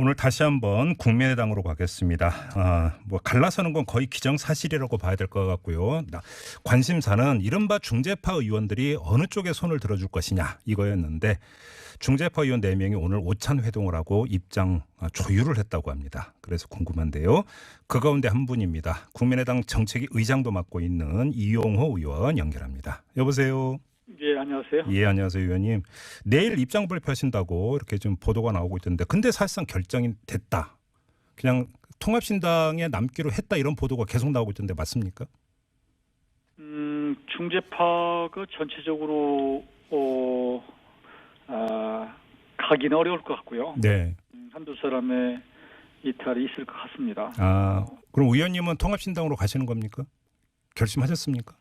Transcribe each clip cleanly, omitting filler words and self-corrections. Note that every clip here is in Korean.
오늘 다시 한번 국민의당으로 가겠습니다. 뭐 갈라서는 건 거의 기정사실이라고 봐야 될 것 같고요. 관심사는 이른바 중재파 의원들이 어느 쪽에 손을 들어줄 것이냐 이거였는데 중재파 의원 4명이 오늘 오찬 회동을 하고 입장 조율을 했다고 합니다. 그래서 궁금한데요. 그 가운데 한 분입니다. 국민의당 정책위 의장도 맡고 있는 이용호 의원 연결합니다. 여보세요. 예, 안녕하세요. 예, 안녕하세요, 의원님. 내일 입장 발표하신다고 이렇게 좀 보도가 나오고 있던데, 근데 사실상 결정이 됐다. 그냥 통합신당에 남기로 했다 이런 보도가 계속 나오고 있던데 맞습니까? 중재파가 전체적으로 가기는 어려울 것 같고요. 네. 한두 사람의 이탈이 있을 것 같습니다. 그럼 의원님은 통합신당으로 가시는 겁니까? 결심하셨습니까?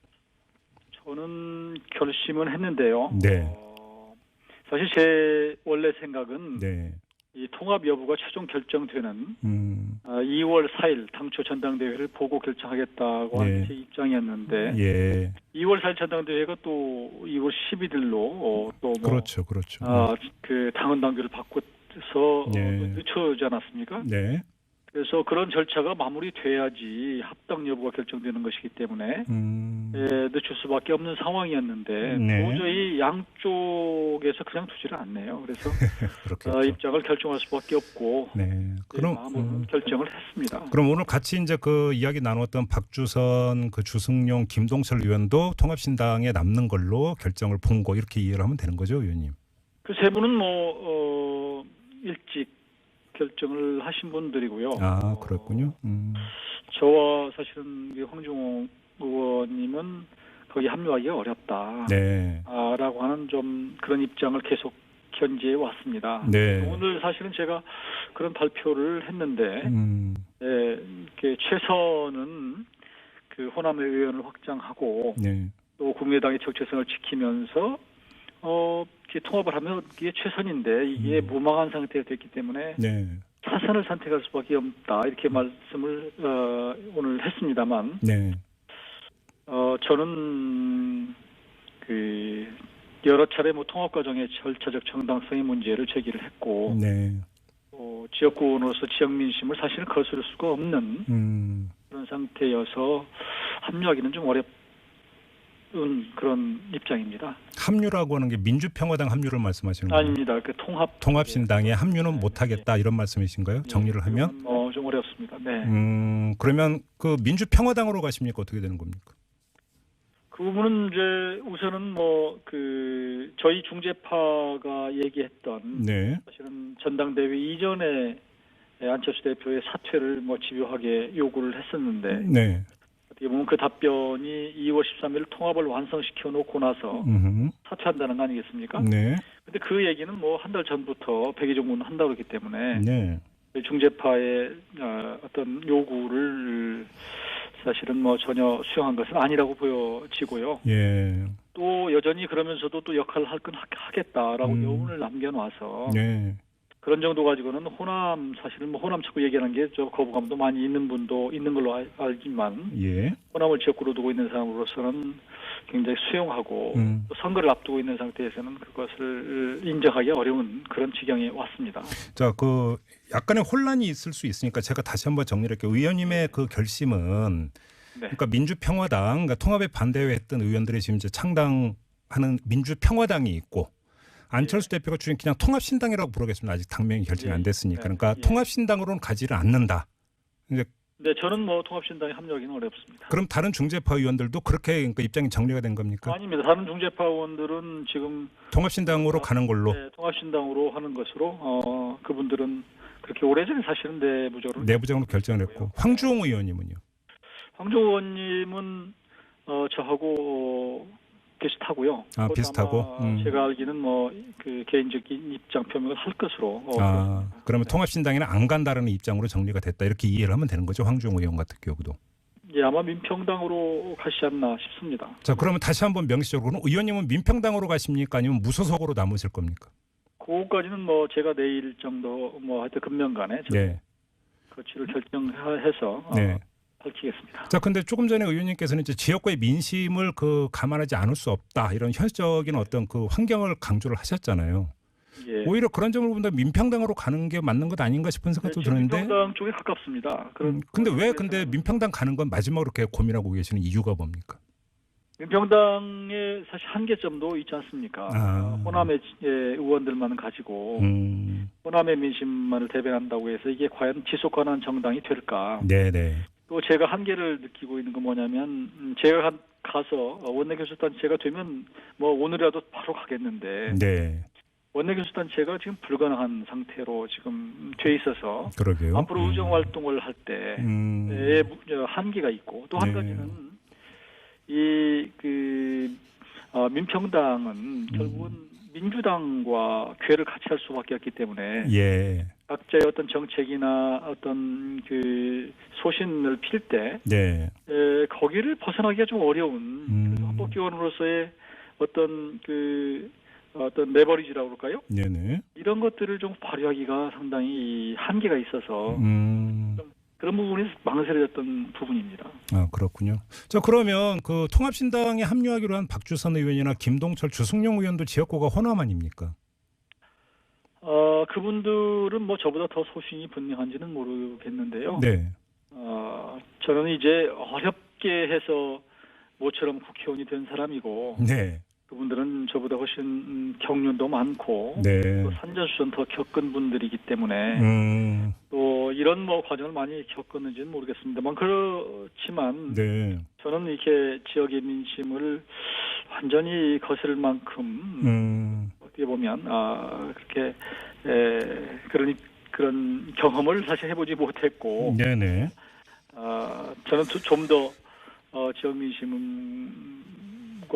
저는 결심은 했는데요. 네. 사실 제 원래 생각은 네. 이 통합 여부가 최종 결정되는 2월 4일 당초 전당대회를 보고 결정하겠다고 하는 제 입장이었는데 예. 2월 4일 전당대회가 또 2월 11일로 또 그렇죠. 그 당헌 당규를 바꿔서 네. 늦춰지 않았습니까? 네. 그래서 그런 절차가 마무리돼야지 합당 여부가 결정되는 것이기 때문에 늦출 수밖에 없는 상황이었는데 네. 도저히 양쪽에서 그냥 두지를 않네요. 그래서 입장을 결정할 수밖에 없고 네. 그럼 결정을 했습니다. 그럼 오늘 같이 이제 그 이야기 나눴던 박주선, 그 주승용, 김동철 의원도 통합신당에 남는 걸로 결정을 본 거 이렇게 이해를 하면 되는 거죠, 의원님? 그 세 분은 일찍 결정을 하신 분들이고요. 그렇군요. 저와 사실은 황종호 의원님은 거기 합류하기가 어렵다. 네. 라고 하는 좀 그런 입장을 계속 견지해 왔습니다. 네. 오늘 사실은 제가 그런 발표를 했는데, 이렇게 최선은 그 호남의 의원을 확장하고, 네. 또 국민의당의 정체성을 지키면서, 이렇게 통합을 하면 이게 최선인데 이게 무망한 상태가 됐기 때문에 네. 사선을 선택할 수밖에 없다 이렇게 말씀을 오늘 했습니다만 네. 저는 그 여러 차례 통합 과정의 절차적 정당성의 문제를 제기를 했고 네. 지역구로서 지역 민심을 사실은 거스를 수가 없는 그런 상태여서 합류하기는 좀 어렵. 그런 입장입니다. 합류라고 하는 게 민주평화당 합류를 말씀하시는 거예요? 아닙니다. 그 통합신당에 합류는 못하겠다 이런 말씀이신가요? 정리를 하면? 좀 어렵습니다. 네. 그러면 그 민주평화당으로 가십니까? 어떻게 되는 겁니까? 그 부분은 이제 우선은 그 저희 중재파가 얘기했던 사실은 전당대회 이전에 안철수 대표의 사퇴를 집요하게 요구를 했었는데. 네. 어떻게 보면 그 답변이 2월 13일 통합을 완성시켜 놓고 나서 사퇴한다는 거 아니겠습니까? 네. 근데 그 얘기는 한 달 전부터 백의종군 한다고 했기 때문에 네. 중재파의 어떤 요구를 사실은 전혀 수용한 것은 아니라고 보여지고요. 예. 또 여전히 그러면서도 또 역할을 할 건 하겠다라고 여운을 남겨놔서 그런 정도 가지고는 호남 사실은 호남 자꾸 얘기하는 게 거부감도 많이 있는 분도 있는 걸로 알지만 호남을 지역구로 두고 있는 사람으로서는 굉장히 수용하고 또 선거를 앞두고 있는 상태에서는 그것을 인정하기 어려운 그런 지경에 왔습니다. 자, 그 약간의 혼란이 있을 수 있으니까 제가 다시 한번 정리할게요. 의원님의 그 결심은 그러니까 민주평화당, 그러니까 통합에 반대했던 의원들이 지금 이제 창당하는 민주평화당이 있고. 안철수 대표가 주인 그냥 통합신당이라고 부르겠습니다. 아직 당명이 결정이 안 됐으니까. 그러니까 통합신당으로는 가지를 않는다. 네, 저는 통합신당에 합류하기는 어렵습니다. 그럼 다른 중재파 의원들도 그렇게 그러니까 입장이 정리가 된 겁니까? 아닙니다. 다른 중재파 의원들은 지금 통합신당으로 가는 걸로. 네, 통합신당으로 하는 것으로 그분들은 그렇게 오래전에 사실은 내부적으로 결정을 했고. 황주홍 의원님은요? 황주홍 의원님은 저하고 비슷하고요. 비슷하고. 제가 알기는 그 개인적인 입장 표명을 할 것으로. 그러면 통합신당에는 안 간다라는 입장으로 정리가 됐다 이렇게 이해를 하면 되는 거죠. 황주홍 의원 같은 경우도. 예, 아마 민평당으로 가시지 않나 싶습니다. 자, 그러면 다시 한번 명시적으로는 의원님은 민평당으로 가십니까? 아니면 무소속으로 남으실 겁니까? 그거까지는 제가 내일 정도 하여튼 금년간에 거취를 결정해서. 밝히겠습니다. 자, 근데 조금 전에 의원님께서는 이제 지역구의 민심을 감안하지 않을 수 없다 이런 현실적인 어떤 그 환경을 강조를 하셨잖아요. 예. 오히려 그런 점을 본다 민평당으로 가는 게 맞는 것 아닌가 싶은 생각도 드는데. 민평당 쪽에 가깝습니다. 근데 왜 민평당 가는 건 마지막으로 이렇게 고민하고 계시는 이유가 뭡니까? 민평당의 사실 한계점도 있지 않습니까? 호남의 의원들만 가지고 호남의 민심만을 대변한다고 해서 이게 과연 지속 가능한 정당이 될까? 네네. 또 제가 한계를 느끼고 있는 건 뭐냐면 제가 가서 원내교섭단체가 되면 뭐 오늘이라도 바로 가겠는데 네. 원내교섭단체가 지금 불가능한 상태로 지금 돼 있어서 그러게요. 앞으로 의정 활동을 할 때의 한계가 있고 또 한 가지는 민평당은 결국은 민주당과 궤를 같이 할 수밖에 없기 때문에 예. 각자의 어떤 정책이나 어떤 그 소신을 필 때 거기를 벗어나기가 좀 어려운 헌법기관으로서의 어떤 레버리지라고 그럴까요? 네네. 이런 것들을 좀 발휘하기가 상당히 한계가 있어서 좀 그런 부분이 망설여졌던 부분입니다. 아, 그렇군요. 자, 그러면 그 통합신당에 합류하기로 한 박주선 의원이나 김동철, 주승용 의원도 지역구가 호남 아닙니까? 그분들은 뭐 저보다 더 소신이 분명한지는 모르겠는데요. 네. 저는 이제 어렵게 해서 모처럼 국회의원이 된 사람이고, 네. 그분들은 저보다 훨씬 경륜도 많고, 또 산전수전 더 겪은 분들이기 때문에, 또 이런 뭐 과정을 많이 겪었는지는 모르겠습니다만, 그렇지만, 저는 이렇게 지역의 민심을 완전히 거스를 만큼, 어떻게 보면, 그렇게, 그런 경험을 사실 해보지 못했고, 네네. 저는 좀 더, 지역 민심과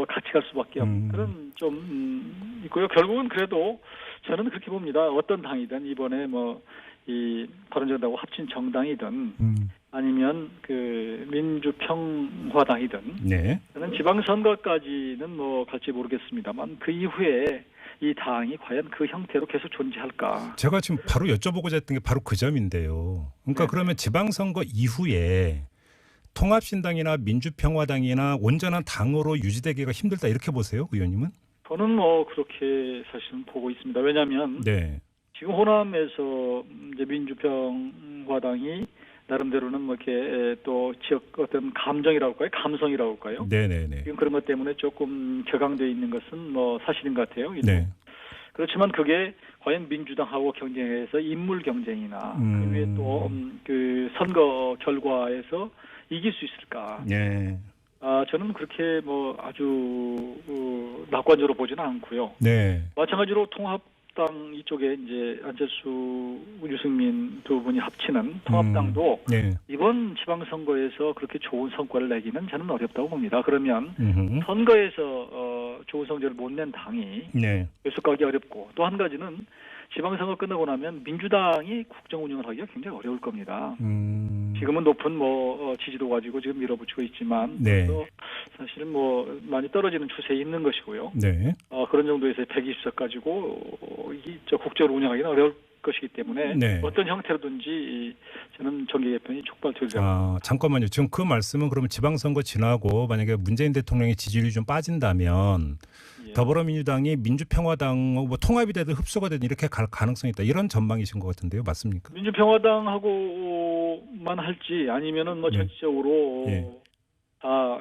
같이 갈 수밖에 없는 그런 좀 있고요. 결국은 그래도 저는 그렇게 봅니다. 어떤 당이든 이번에 이 바른정당하고 합친 정당이든 아니면 그 민주평화당이든 저는 지방선거까지는 갈지 모르겠습니다만 그 이후에 이 당이 과연 그 형태로 계속 존재할까? 제가 지금 바로 여쭤보고자 했던 게 바로 그 점인데요. 그러니까 그러면 지방선거 이후에 통합신당이나 민주평화당이나 온전한 당으로 유지되기가 힘들다 이렇게 보세요, 의원님은? 저는 그렇게 사실은 보고 있습니다. 왜냐하면 지금 호남에서 이제 민주평화당이 나름대로는 이렇게 또 지역 어떤 감정이라고 할까요, 감성이라고 할까요? 네네네. 지금 그런 것 때문에 조금 격앙되어 있는 것은 사실인 것 같아요. 네. 그렇지만 그게 과연 민주당하고 경쟁해서 인물 경쟁이나 그 위에 또 그 선거 결과에서 이길 수 있을까? 저는 그렇게 아주 낙관적으로 보지는 않고요. 마찬가지로 통합당 이쪽에 이제 안철수, 유승민 두 분이 합치는 통합당도 이번 지방선거에서 그렇게 좋은 성과를 내기는 저는 어렵다고 봅니다. 그러면 선거에서 좋은 성적을 못 낸 당이 계속 가기 어렵고 또 한 가지는 지방선거 끝나고 나면 민주당이 국정 운영을 하기가 굉장히 어려울 겁니다. 지금은 높은 지지도 가지고 지금 밀어붙이고 있지만 또 사실은 많이 떨어지는 추세에 있는 것이고요. 그런 정도에서 120석 가지고 국정을 운영하기는 어려울 것이기 때문에 어떤 형태로든지 저는 정계 개편이 촉발되리라고. 잠깐만요. 지금 그 말씀은 그러면 지방선거 지나고 만약에 문재인 대통령의 지지율이 좀 빠진다면 더불어민주당이 민주평화당 통합이 되든 흡수가 되든 이렇게 갈 가능성이 있다. 이런 전망이신 것 같은데요. 맞습니까? 민주평화당하고만 할지 아니면은 전체적으로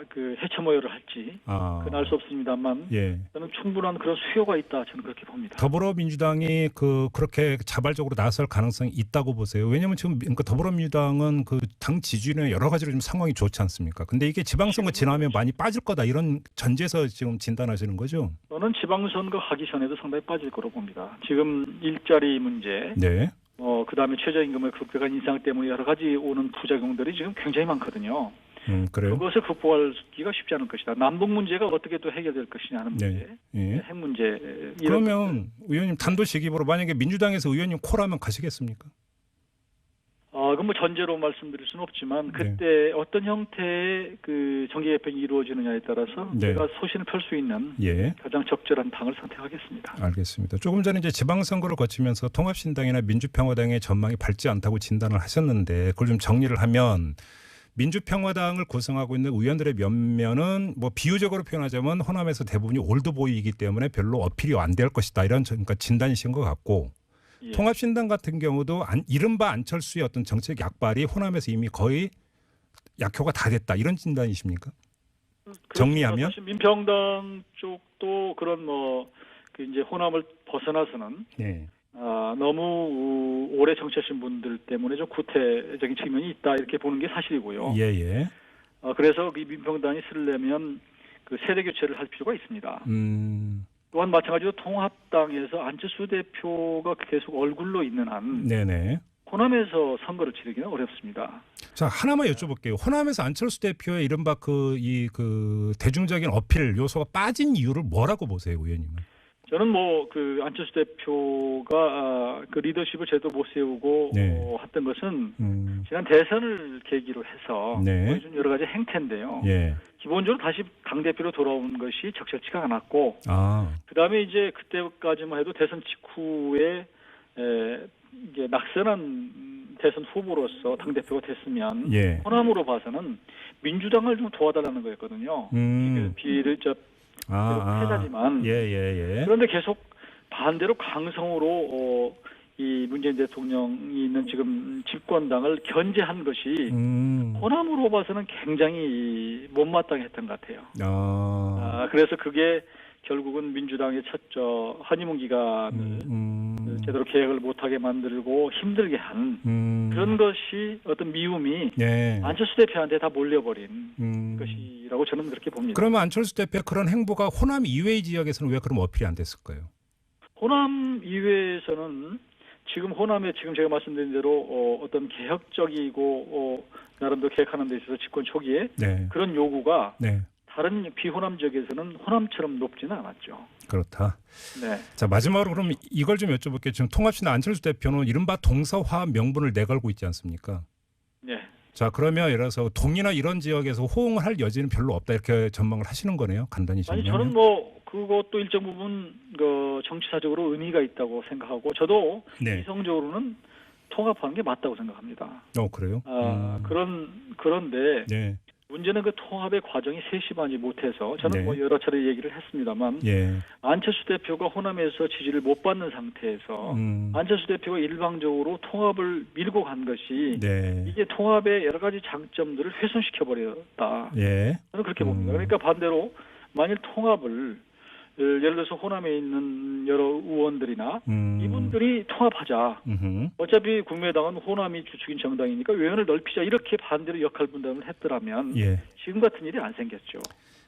그 해체 모여를 할지 그건 알 수 없습니다만 저는 충분한 그런 수요가 있다. 저는 그렇게 봅니다. 더불어민주당이 그렇게 자발적으로 나설 가능성이 있다고 보세요. 왜냐하면 지금 그러니까 더불어민주당은 그 당 지지율에 여러 가지로 좀 상황이 좋지 않습니까? 근데 이게 지방선거 지나면 많이 빠질 거다 이런 전제에서 지금 진단하시는 거죠? 저는 지방선거 하기 전에도 상당히 빠질 거로 봅니다. 지금 일자리 문제, 그다음에 최저임금의 급격한 인상 때문에 여러 가지 오는 부작용들이 지금 굉장히 많거든요. 그래요? 그것을 극복하기가 쉽지 않을 것이다. 남북 문제가 어떻게 또 해결될 것이냐는 문제, 핵 문제. 그러면 의원님 단도직입으로 만약에 민주당에서 의원님 콜하면 가시겠습니까? 그건 전제로 말씀드릴 수는 없지만 그때 어떤 형태의 그 정계 개편이 이루어지느냐에 따라서 제가 소신을 펼 수 있는 가장 적절한 당을 선택하겠습니다. 알겠습니다. 조금 전에 이제 지방선거를 거치면서 통합신당이나 민주평화당의 전망이 밝지 않다고 진단을 하셨는데 그걸 좀 정리를 하면 민주평화당을 구성하고 있는 의원들의 몇몇은 뭐 비유적으로 표현하자면 호남에서 대부분이 올드보이이기 때문에 별로 어필이 안 될 것이다 이런 그러니까 진단이신 것 같고 예. 통합신당 같은 경우도 이른바 안철수의 어떤 정책 약발이 호남에서 이미 거의 약효가 다 됐다 이런 진단이십니까? 정리하면 사실 민평당 쪽도 그런 그 이제 호남을 벗어나서는 네. 너무 오래 정치하신 분들 때문에 좀 구태적인 측면이 있다 이렇게 보는 게 사실이고요. 예예. 그래서 이 민평당이 쓰려면 그 세대 교체를 할 필요가 있습니다. 또한 마찬가지로 통합당에서 안철수 대표가 계속 얼굴로 있는 한 네네. 호남에서 선거를 치르기는 어렵습니다. 자 하나만 여쭤볼게요. 호남에서 안철수 대표의 이른바 그 대중적인 어필 요소가 빠진 이유를 뭐라고 보세요, 의원님은? 저는 그 안철수 대표가 그 리더십을 제대로 못 세우고 네. 했던 것은 지난 대선을 계기로 해서 네. 보여준 여러 가지 행태인데요. 예. 기본적으로 다시 당대표로 돌아온 것이 적절치가 않았고 그다음에 이제 그때까지만 해도 대선 직후에 이게 낙선한 대선 후보로서 당대표가 됐으면 예. 호남으로 봐서는 민주당을 좀 도와달라는 거였거든요. 비를 패자지만 예. 그런데 계속 반대로 강성으로 이 문재인 대통령이 있는 지금 집권당을 견제한 것이 호남으로 봐서는 굉장히 못마땅했던 것 같아요. 그래서 그게 결국은 민주당의 첫 허니문 기간을 제대로 계획을 못하게 만들고 힘들게 한 그런 것이 어떤 미움이 안철수 대표한테 다 몰려버린 것이라고 저는 그렇게 봅니다. 그러면 안철수 대표의 그런 행보가 호남 이외의 지역에서는 왜 그럼 어필이 안 됐을까요? 호남 이외에서는 지금 호남에 지금 제가 말씀드린 대로 어떤 개혁적이고 나름대로 계획하는 데 있어서 집권 초기에 그런 요구가 다른 비호남 지역에서는 호남처럼 높지는 않았죠. 그렇다. 네. 자 마지막으로 그럼 이걸 좀 여쭤볼게요. 지금 통합신당 안철수 대표는 이른바 동서화합 명분을 내걸고 있지 않습니까? 네. 자 그러면 예를 들어서 동이나 이런 지역에서 호응을 할 여지는 별로 없다 이렇게 전망을 하시는 거네요. 간단히 정리하면. 아니 저는 그것도 일정 부분 정치사적으로 의미가 있다고 생각하고 저도 이성적으로는 통합하는 게 맞다고 생각합니다. 그래요? 그런데 문제는 그 통합의 과정이 세심하지 못해서 저는 여러 차례 얘기를 했습니다만 안철수 대표가 호남에서 지지를 못 받는 상태에서 안철수 대표가 일방적으로 통합을 밀고 간 것이 이게 통합의 여러 가지 장점들을 훼손시켜 버렸다. 저는 그렇게 봅니다. 그러니까 반대로 만일 통합을 예를 들어서 호남에 있는 여러 의원들이나 이분들이 통합하자. 어차피 국민의당은 호남이 주축인 정당이니까 외연을 넓히자. 이렇게 반대로 역할 분담을 했더라면 지금 같은 일이 안 생겼죠.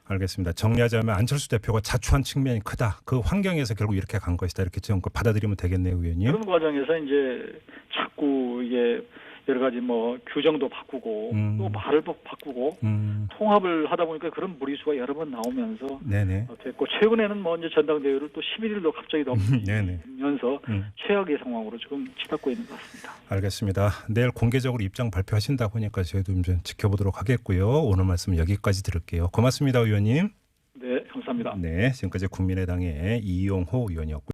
알겠습니다. 정리하자면 안철수 대표가 자초한 측면이 크다. 그 환경에서 결국 이렇게 간 것이다. 이렇게 좀 받아들이면 되겠네요, 의원님. 그런 과정에서 이제 자꾸 이게 여러 가지 규정도 바꾸고 또 말을 바꾸고 통합을 하다 보니까 그런 무리수가 여러 번 나오면서 됐고 최근에는 이제 전당대회를 또 11일로 갑자기 넘기면서 최악의 상황으로 지금 치닫고 있는 것 같습니다. 알겠습니다. 내일 공개적으로 입장 발표하신다고 하니까 저희도 좀 지켜보도록 하겠고요. 오늘 말씀 여기까지 들을게요. 고맙습니다, 의원님. 네, 감사합니다. 네, 지금까지 국민의당의 이용호 의원이었고요.